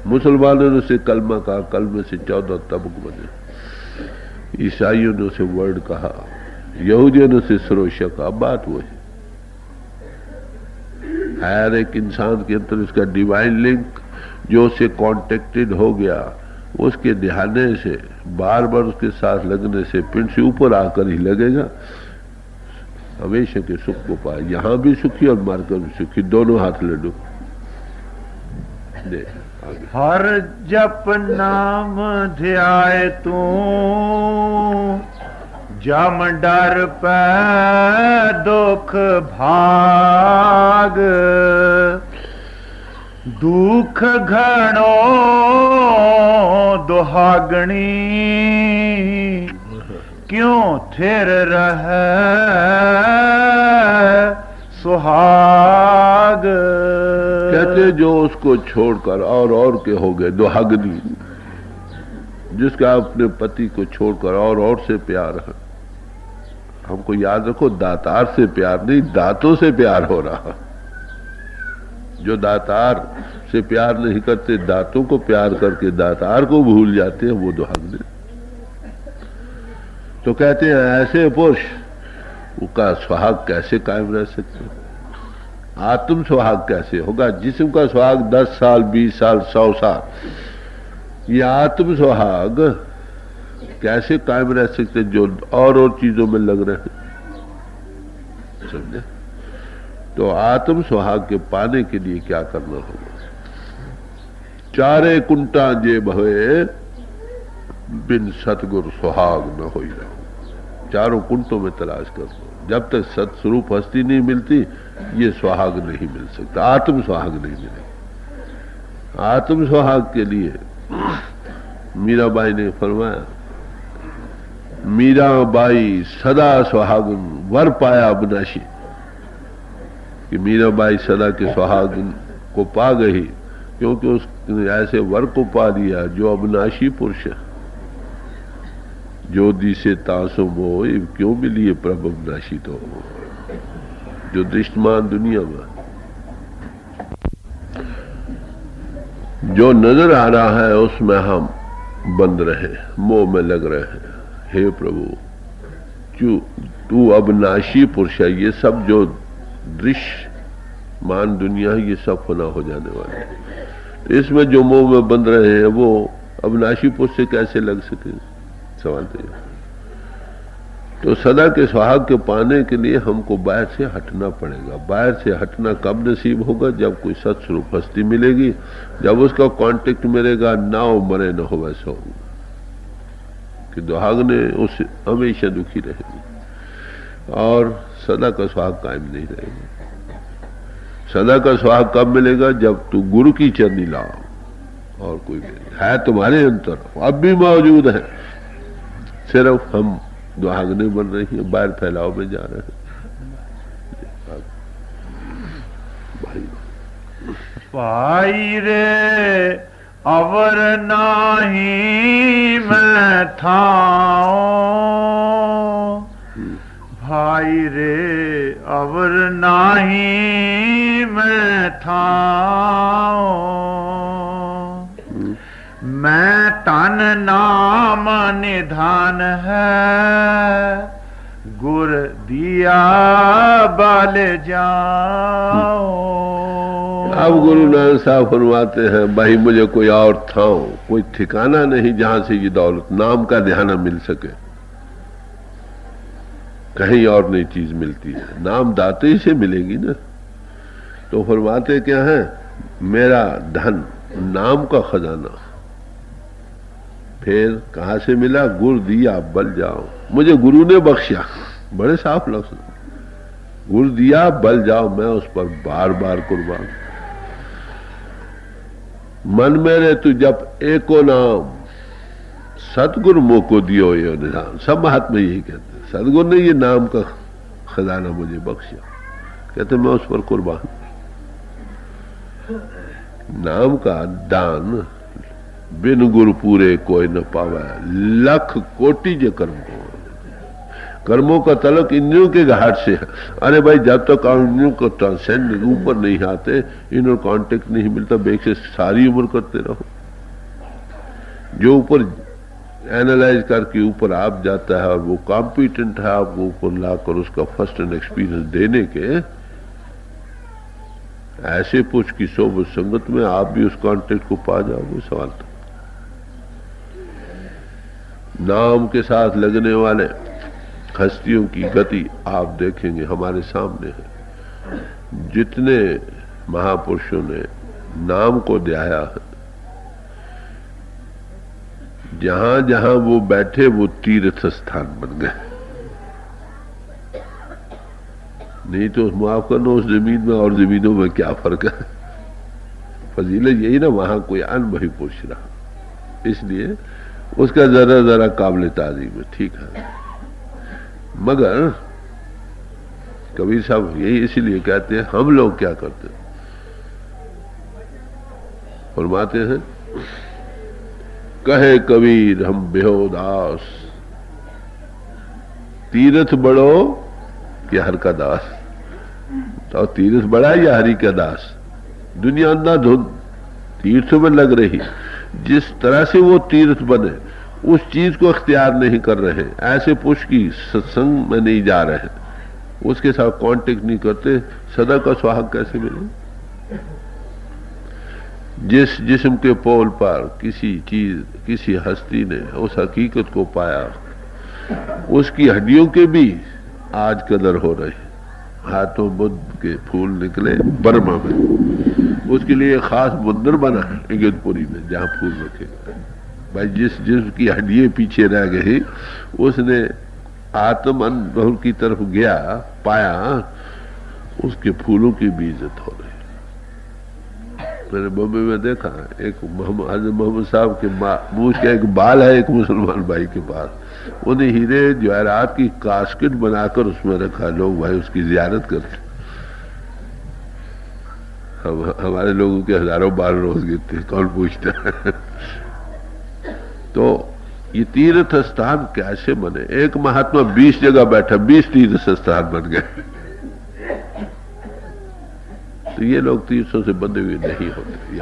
Speaker 1: मुसलमानों ने उसे कलमा कहा, कलमे से 14 तबक बने। ईसाइयों ने उसे वर्ड कहा, यहूदियों ने उसे सरोशा कहा। बात वही, हर एक इंसान के अंदर इसका डिवाइन लिंक जो उससे कॉन्टेक्टेड हो गया, उसके ध्यान से बार बार उसके साथ लगने से पिंड से ऊपर आकर ही लगेगा, हमेशा के सुख को पाए। यहां भी सुखी और मारकर भी सुखी, दोनों हाथ लड्डू।
Speaker 2: हर जप नाम ध्याय तू, जम डर पे दुख भाग, दुख घणो दुहागणी, क्यों थिर रहे सुहाग।
Speaker 1: कहते जो उसको छोड़कर और के हो गए दुहागनी, जिसका अपने पति को छोड़कर और से प्यार है। हमको याद रखो, दातार से प्यार नहीं, दांतों से प्यार हो रहा। जो दातार से प्यार नहीं करते, दांतों को प्यार करके दातार को भूल जाते हैं, वो दुहागने। तो कहते हैं ऐसे पुरुष उसका सुहाग कैसे कायम रह सकते? आत्म सुहाग कैसे होगा? जिस्म का सुहाग 10 साल 20 साल 100 साल, ये आत्म सुहाग कैसे कायम रह सकते जो और चीजों में लग रहे हैं? समझे? तो आत्म सुहाग के पाने के लिए क्या करना होगा? चारे कुंटा जे भवे बिन सतगुरु सुहाग न हो जाओ। चारों कुंटों में तलाश कर लो, जब तक सत्स्वरूप हस्ती नहीं मिलती ये सुहाग नहीं मिल सकता, आत्म सुहाग नहीं मिलेगा। आत्म सुहाग के लिए मीराबाई ने फरमाया, मीराबाई सदा सुहागन वर पाया अविनाशी, कि मीराबाई सदा के सुहागन को पा गई क्योंकि उसने ऐसे वर को पा लिया जो अविनाशी पुरुष है। जो दिसे तासो मोह क्यों मिली प्रभ अविनाशी, तो जो दृष्टमान दुनिया में जो नजर आ रहा है उसमें हम बंद रहे, मोह में लग रहे हैं। हे प्रभु, तू अविनाशी पुरुष है। ये सब जो दृश्यमान दुनिया है ये सब फना हो जाने वाले है, तो इसमें जो मोह में बंद रहे हैं वो अविनाशी पुरुष से कैसे लग सके? सवाल तो सदा के सुहाग के पाने के लिए हमको बाहर से हटना पड़ेगा। बाहर से हटना कब नसीब होगा? जब कोई सत्स्वरूप हस्ती मिलेगी, जब उसका कांटेक्ट मिलेगा, ना वो मरे न हो वैसा होगा कि दुहागने उससे हमेशा दुखी रहेगी और सदा का सुहाग कायम नहीं रहेगा। सदा का सुहाग कब मिलेगा? जब तू गुरु की चरनी लाओ। और कोई है तुम्हारे अंतर, अब भी मौजूद है, सिर्फ हम दुहागने बन रही है, बाहर फैलाव में जा रहे हैं।
Speaker 2: भाई रे अवर नाही मैं थाओ, भाई रे अवर नाही मैं थाओ, मैं तन नाम निधान है, गुर दिया बल जाओ।
Speaker 1: अब गुरु नानक साहब फरमाते हैं, भाई मुझे कोई और था, कोई ठिकाना नहीं जहां से ये दौलत नाम का ध्यान मिल सके। कहीं और नई चीज मिलती है, नाम दाते ही से मिलेगी ना। तो फरमाते क्या है, मेरा धन नाम का खजाना फिर कहां से मिला? गुरु दिया बल जाओ, मुझे गुरु ने बख्शा। बड़े साफ लफ्ज, गुरु दिया बल जाओ, मैं उस पर बार बार कुर्बान। मन मेरे तू जब एको नाम, सतगुरु मोको दियो ये निधान। सब महात्मा यही कहते हैं, सतगुरु ने ये नाम का खजाना मुझे बख्शा, कहते मैं उस पर कुर्बान। नाम का दान बिन गुरु पूरे कोई न पावे, लख कोटि जे कर्म को। कर्मों का तलक इंद्रियों के घाट से है। अरे भाई, जब तक इंद्रियों को ट्रांसेंड ऊपर नहीं आते, इन्हों कांटेक्ट नहीं मिलता, बेग से सारी उम्र करते रहो। जो ऊपर एनालाइज करके ऊपर आप जाता है और वो कॉम्पिटेंट है, आपको ऊपर लाकर उसका फर्स्ट एंड एक्सपीरियंस देने के, ऐसे पुरुष की सोबत संगत में आप भी उस कांटेक्ट को पा जाओगे। सवाल तो नाम के साथ लगने वाले हस्तियों की गति आप देखेंगे हमारे सामने है। जितने महापुरुषों ने नाम को ध्याया है, जहां जहां वो बैठे वो तीर्थ स्थान बन गए। नहीं तो माफ करना, उस जमीन में और जमीनों में क्या फर्क है? फजीलत यही ना, वहां कोई अनुभवी पुरुष रहा, इसलिए उसका जरा जरा काबिल ताज़ीम है। ठीक है, मगर कबीर साहब यही इसीलिए कहते हैं, हम लोग क्या करते हैं, फरमाते हैं, कहे कबीर हम बेहोदास, तीर्थ बड़ो कि हर का दास। तो तीर्थ बड़ा या हरि का दास? दुनिया अंधाधुंध तीर्थ में लग रही, जिस तरह से वो तीर्थ बने उस चीज को अख्तियार नहीं कर रहे, ऐसे पुरुष की सत्संग में नहीं जा रहे, उसके साथ कांटेक्ट नहीं करते, सदा का सुहाग कैसे मिले? जिस जिस्म के पोल पर किसी चीज किसी हस्ती ने उस हकीकत को पाया, उसकी हड्डियों के भी आज कदर हो रही। हाथों बुद्ध के फूल निकले बर्मा में, उसके लिए खास मंदिर बना है इगतपुरी में जहां फूल रखे। भाई जिसकी हड्डियां पीछे रह गई, उसने आत्म अनुभव की तरफ गया, पाया, उसके फूलों की भी इज्जत हो रही। मैंने बॉम्बे में देखा, एक हज़रत मोहम्मद साहब के मुंह का एक बाल है एक मुसलमान भाई के पास, उन्हें हीरे जवाहरात की कास्केट बनाकर उसमें रखा, लोग भाई उसकी जियारत करते। हमारे लोगों के हजारों बाल रोज गिरते, कौन पूछता है? तो ये तीर्थ स्थान कैसे बने? एक महात्मा 20 जगह बैठा, 20 तीर्थ स्थान बन गए। तो ये लोग तीर्थों से बंधे हुए नहीं होते।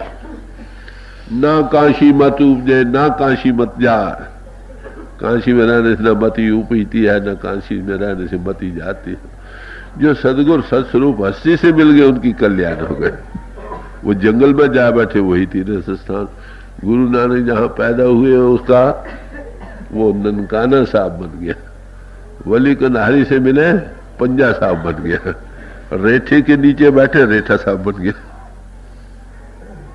Speaker 1: ना काशी मत उपजे, ना काशी मत जा। काशी में रहने से न मती उपजती है, न काशी में रहने से मती जाती है। जो सदगुरु सत्स्वरूप हस्ती से मिल गए उनकी कल्याण हो गए। वो जंगल में जा बैठे, वही तीर्थ स्थान। गुरु नानक जहां पैदा हुए उसका वो ननकाना साहब बन गया। वली कन्हारी से मिले, पंजा साहब बन गया। रेठे के नीचे बैठे, रेठा साहब बन गया।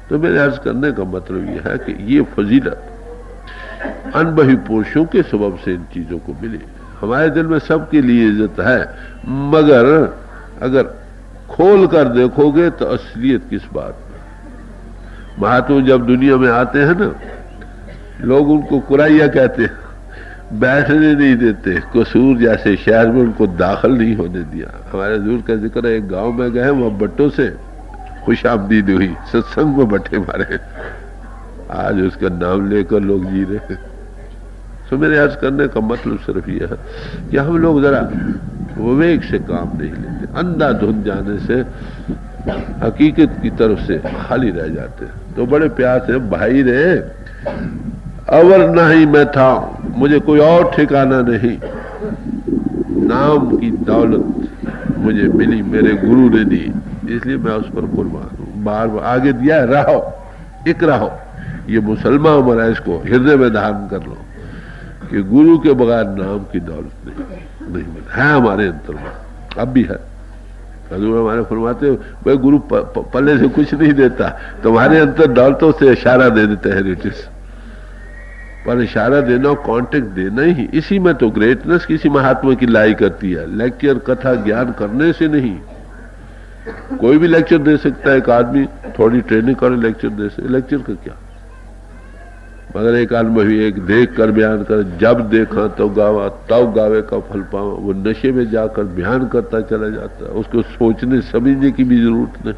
Speaker 1: तो मेरे अर्ज करने का मतलब यह है कि ये फजीलत अनबही पुरुषों के सबब से इन चीजों को मिली। हमारे दिल में सबके लिए इज्जत है, मगर अगर खोल कर देखोगे तो असलियत किस बात में? महात्मा जब दुनिया में आते हैं ना, लोग उनको कुराइया कहते हैं, बैठने नहीं देते। कसूर जैसे शहर में उनको दाखिल नहीं होने दिया। हमारे दूर का जिक्र है, एक गांव में गए, वहां बट्टों से खुश आमदीद हुई, सत्संग में बट्टे मारे। आज उसका नाम लेकर लोग जी रहे हैं। तो मेरे अर्ज करने का मतलब सिर्फ यह है कि हम लोग जरा विवेक से काम नहीं लेते, अंधाधुंध जाने से हकीकत की तरफ से खाली रह जाते हैं। तो बड़े प्यार से, भाई रे अवर नहीं मैं था, मुझे कोई और ठिकाना नहीं, नाम की दौलत मुझे मिली, मेरे गुरु ने दी, इसलिए मैं उस पर कुर्बान हूं। बार बार आगे दिया, रहो इकरा हो, ये मुसलमान हमारा, इसको हृदय में धारण कर लो कि गुरु के बगैर नाम की दौलत नहीं मिलती है। हमारे अंतर में अब भी है। हजूर हमारे फरमाते, भाई गुरु पल्ले से कुछ नहीं देता, तुम्हारे अंतर दौलतों से इशारा दे देते हैं रिटिस पर। इशारा देना, कांटेक्ट देना ही, इसी में तो ग्रेटनेस किसी महात्मा की लाई करती है। लेक्चर कथा ज्ञान करने से नहीं। कोई भी लेक्चर दे सकता है, एक आदमी थोड़ी ट्रेनिंग करे लेक्चर दे सकता, लेक्चर का क्या? मगर एक आदमी भी एक देख कर बयान कर, जब देखा तो गावा, तब गावे का फल पावा। वो नशे में जाकर बयान करता चला जाता है, उसको सोचने समझने की भी जरूरत नहीं।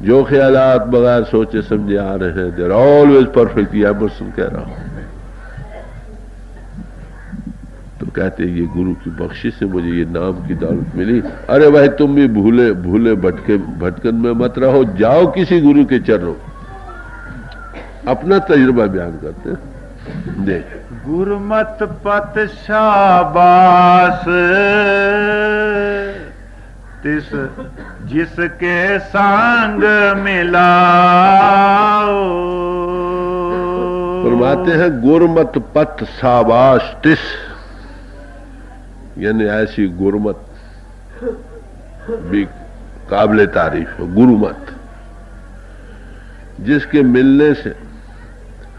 Speaker 1: जो ख्यालात बगैर सोचे समझे आ रहे हैं, देर ऑलवेज परफेक्ट, ये एमर्सन कह रहा हूं। तो कहते ये गुरु की बख्शिश से मुझे ये नाम की दौलत मिली। अरे भाई तुम भी भूले भूले भटकन में मत रहो, जाओ किसी गुरु के चरणों। अपना तजुर्बा बयान करते हैं, देख।
Speaker 2: गुरमत पत शाबाश तिस जिसके संग मिलाओ।
Speaker 1: फरमाते हैं गुरमत पत शाबाश तिस, यानी ऐसी गुरमत भी काबिल तारीफ है। गुरुमत जिसके मिलने से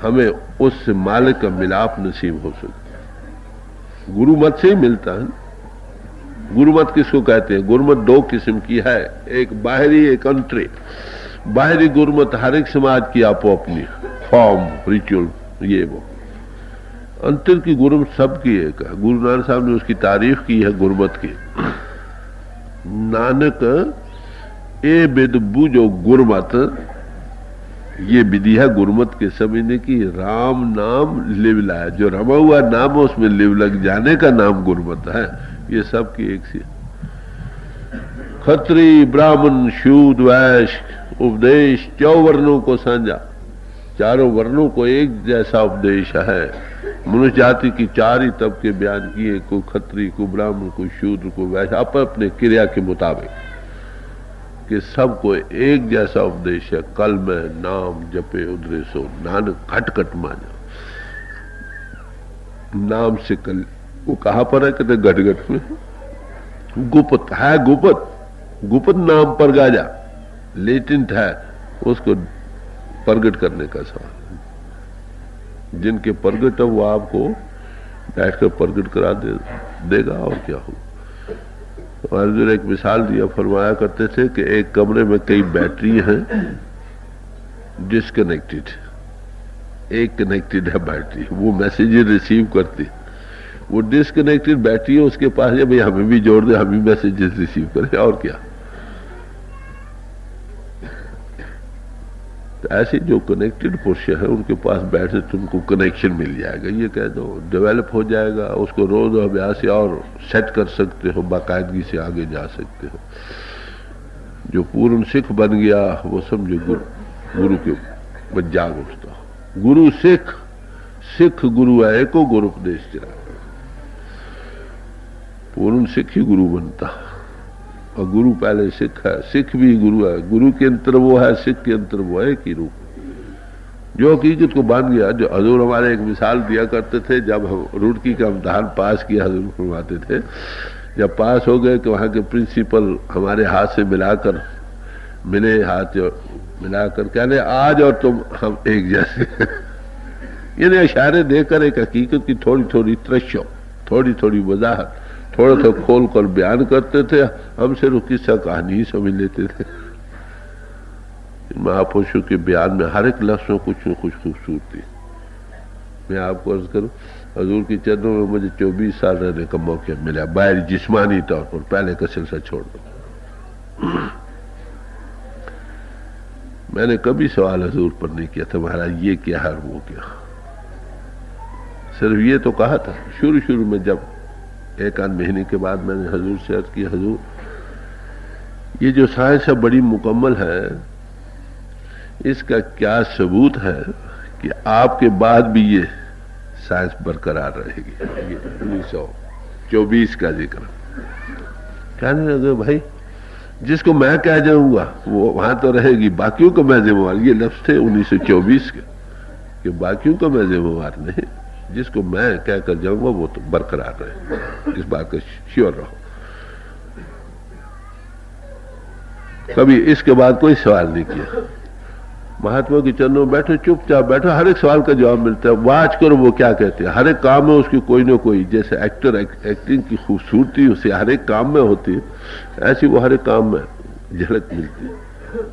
Speaker 1: हमें उससे मालिक का मिलाप नसीब हो सकता। गुरुमत से ही मिलता है। गुरुमत किसको कहते हैं? गुरुमत दो किस्म की है, एक बाहरी, एक अंतरी। बाहरी गुरुमत हर एक समाज की आपो अपनी फॉर्म, रिचुअल, ये वो। अंतर की गुरुमत सबकी एक है। गुरु नानक साहब ने उसकी तारीफ की है गुरुमत की। नानक ए बिद बूझो गुरुमत, ये विधि है गुरुमत के समझने की। राम नाम लिव लाया, जो रमा हुआ नाम है उसमें लिव लग जाने का नाम गुरुमत है। ये सब की एक सी। खत्री ब्राह्मण शूद्र वैश्य उपदेश 4 वर्णों को साझा, चारों वर्णों को एक जैसा उपदेश है। मनुष्य जाति की 4 ही तबके बयान किए, कोई खत्री, कोई ब्राह्मण, कोई शूद्र, कोई वैश्य, अपने अपने क्रिया के मुताबिक, कि सबको एक जैसा उपदेश है। कल में नाम जपे उधरे सो नानक घट घट माना। नाम से कल वो कहां पर है? कहते घट घट में। गुप्त है, गुप्त गुप्त नाम पर गाजा लेटेंट है, उसको प्रगट करने का सवाल। जिनके प्रगट है वो आपको बैठकर प्रगट करा देगा और क्या हो। अर्जुन एक मिसाल दिया, फरमाया करते थे कि एक कमरे में कई बैटरी हैं डिस्कनेक्टेड, एक कनेक्टेड है बैटरी, वो मैसेज रिसीव करती। वो डिस्कनेक्टेड बैटरी है, उसके पास है भाई हमें भी जोड़ दे, हम भी मैसेजेस रिसीव करें और क्या। तो ऐसे जो कनेक्टेड पुरुष है उनके पास बैठे तो उनको कनेक्शन मिल जाएगा, ये कह दो डेवलप हो जाएगा। उसको रोज अभ्यास से और सेट कर सकते हो, बाकायदगी से आगे जा सकते हो। जो पूर्ण सिख बन गया वो समझो गुरु के बच जाग उठता। गुरु सिख, सिख गुरु है, एको गुरु उपदेश चला। पूर्ण सिख ही गुरु बनता, और गुरु पहले सिख है, सिख भी गुरु है। गुरु के अंतर वो है, सिख के अंतर वो है, एक ही रूप। जो हकीकत को बांध गया, जो हजूर हमारे एक मिसाल दिया करते थे, जब हम रुड़की का इम्तहान पास किया, हजूर फरमाते थे जब पास हो गए कि वहां के प्रिंसिपल हमारे हाथ से मिलाकर मिले, हाथ मिलाकर कहने आज और तुम हम एक जैसे यानी इशारे देकर एक हकीकत की थोड़ी थोड़ी तृष्य, थोड़ी थोड़ी वजाहत, थोड़ा थोड़ा खोल कर बयान करते थे। हम सिर्फ किस्सा कहानी ही समझ लेते थे। महापुरुषों के बयान में हर एक लफ्ज़ में कुछ न कुछ खूबसूरती। मैं आपको अर्ज करूं, हजूर की चरणों में मुझे 24 साल रहने का मौका मिला, बाहरी जिस्मानी तौर पर, पहले का सिलसिला छोड़ दो। मैंने कभी सवाल हजूर पर नहीं किया था महाराज ये क्या है वो क्या, सिर्फ ये तो कहा था शुरू शुरू में। जब 1 आध महीने के बाद मैंने हजूर से अर्ज किया, हजूर ये जो साइंस है बड़ी मुकम्मल है, इसका क्या सबूत है कि आपके बाद भी ये साइंस बरकरार रहेगी। ये 1924 का जिक्र। कहने लगे भाई जिसको मैं कह जाऊंगा वो वहां तो रहेगी, बाकियों को मैं जिम्मेवार। ये लफ्ज थे 1924 के कि बाकियों को मैं जिम्मेवार नहीं, जिसको मैं कह कर जाऊंगा वो तो बरकरार रहे। इस बात का श्योर रहो। कभी इसके बाद कोई सवाल नहीं किया। महात्मा के चरणों में बैठो, चुपचाप बैठो, हर एक सवाल का जवाब मिलता है। वाच करो वो क्या कहते हैं। हर एक काम में उसकी कोई ना कोई, जैसे एक्टर एक्टिंग की खूबसूरती उसे हर एक काम में होती है, ऐसी वो हर एक काम में झलक मिलती है।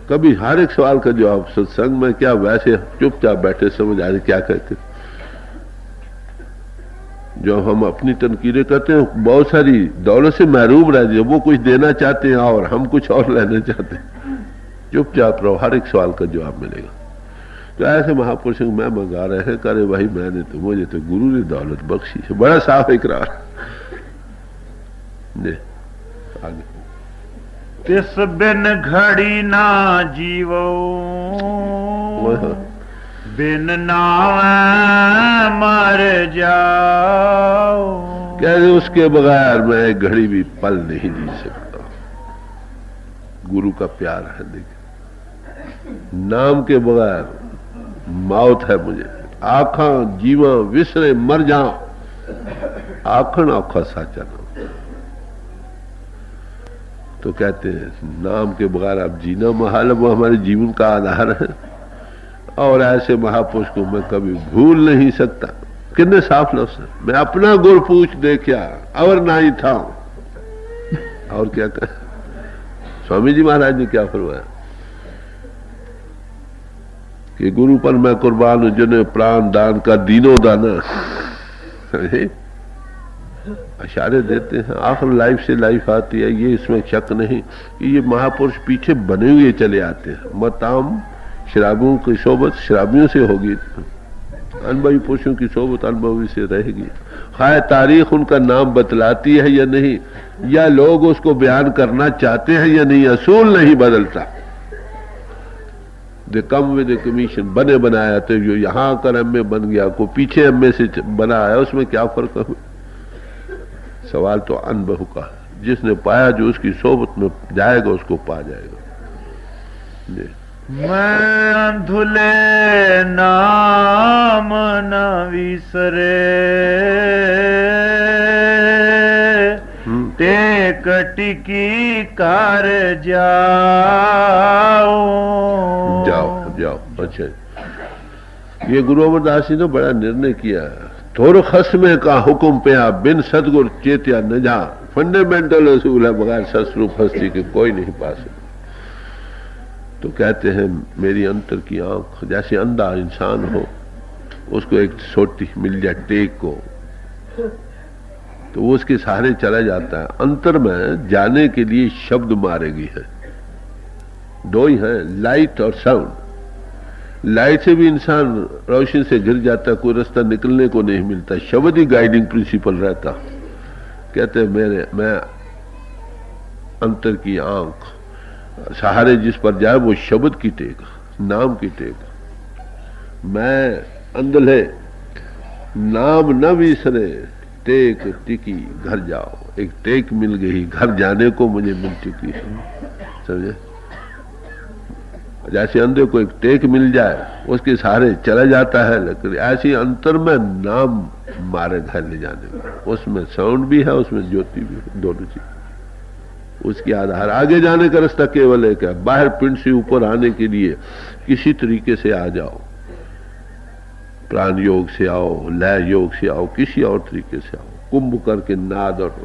Speaker 1: कभी हर एक सवाल का जवाब सत्संग में क्या, वैसे चुपचाप बैठे समझ आ रहे क्या कहते। जो हम अपनी तनकीरें करते हैं, बहुत सारी दौलत से महरूम रह जाए, वो कुछ देना चाहते हैं और हम कुछ और लेना चाहते हैं। चुपचाप रहो, हर एक सवाल का जवाब मिलेगा। तो ऐसे महापुरुष में मंगा रहे हैं, करे भाई मैंने तो, मुझे तो गुरु ने दौलत बख्शी है। बड़ा साफ इकरार। आगे
Speaker 2: तिस बिन घड़ी ना जीवो, बिन नावे मर जाओ।
Speaker 1: कहते उसके बगैर मैं एक घड़ी भी पल नहीं जी सकता। गुरु का प्यार है। देखिए नाम के बगैर मौत है मुझे। आखा जीवा विसरे मर जाओ, आखन औखा साचा नाम। तो कहते हैं नाम के बगैर आप जीना महाल, वो हमारे जीवन का आधार है। और ऐसे महापुरुष को मैं कभी भूल नहीं सकता। कितने साफ लफ्ज है। मैं अपना गुर पूछ देखा और ना ही था। और क्या कह, स्वामी जी महाराज ने क्या फरमाया कि गुरु पर मैं कुर्बान हूं, जिन्हें प्राण दान का दीनो दाना। इशारे देते हैं। आखिर लाइफ से लाइफ आती है, ये इसमें शक नहीं कि ये महापुरुष पीछे बने हुए चले आते हैं। मताम शराबियों की सोबत शराबियों से होगी, अनुभवी पुरुषों की सोबत अनुभवी से रहेगी। खाए तारीख उनका नाम बतलाती है या नहीं, या लोग उसको बयान करना चाहते हैं या नहीं, असूल नहीं बदलता। दे कम विद कमीशन, बने बनाया तो जो यहां आकर एमए बन गया, को पीछे एमए से बना आया, उसमें क्या फर्क है? सवाल तो अनुभव का है। जिसने पाया, जो उसकी सोबत में जाएगा उसको पा जाएगा।
Speaker 2: मैं अंधुले नाम न विसरे, टेक टिकी कर जाओ।
Speaker 1: जाओ। अच्छा, ये गुरु अमरदास जी ने बड़ा निर्णय किया है। थोर खस्मे का हुक्म पे आप बिन सदगुर चेतिया न जा, फंडामेंटल असूल है, बगैर सस्वरूप हस्ती के कोई नहीं पा सकता। तो कहते हैं मेरी अंतर की आंख, जैसे अंधा इंसान हो, उसको एक सोटी मिल जाए टेक को, तो वो उसके सहारे चला जाता है। अंतर में जाने के लिए शब्द मारेगी है, दो ही हैं, लाइट और साउंड। लाइट से भी इंसान रोशनी से गिर जाता, कोई रास्ता निकलने को नहीं मिलता, शब्द ही गाइडिंग प्रिंसिपल रहता। कहते हैं मैं अंतर की आंख, सहारे जिस पर जाए वो शब्द की टेक, नाम की टेक। मैं अंधले नाम न विसरे, टेक टिकी घर जाओ। एक टेक मिल गई, घर जाने को मुझे मिल चुकी है, समझे? जैसे अंधे को एक टेक मिल जाए, उसके सहारे चला जाता है, लेकिन ऐसी अंतर में नाम मारे घर ले जाने में, उसमें साउंड भी है, उसमें ज्योति भी है, दोनों चीज। उसके आधार आगे जाने का रास्ता केवल एक है, बाहर पिंड से ऊपर आने के लिए किसी तरीके से आ जाओ, प्राण योग से आओ, लय योग से आओ, किसी और तरीके से आओ, कुंभ करके नाद और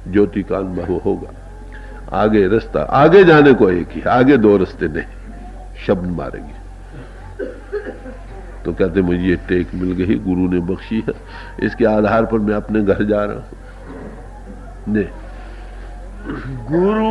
Speaker 1: ज्योति का अनुभव होगा। आगे रास्ता, आगे जाने को एक ही, आगे दो रास्ते नहीं, शब्द मारेंगे। तो कहते मुझे ये टेक मिल गई, गुरु ने बख्शी है, इसके आधार पर मैं अपने घर जा रहा हूं। नहीं,
Speaker 2: गुरु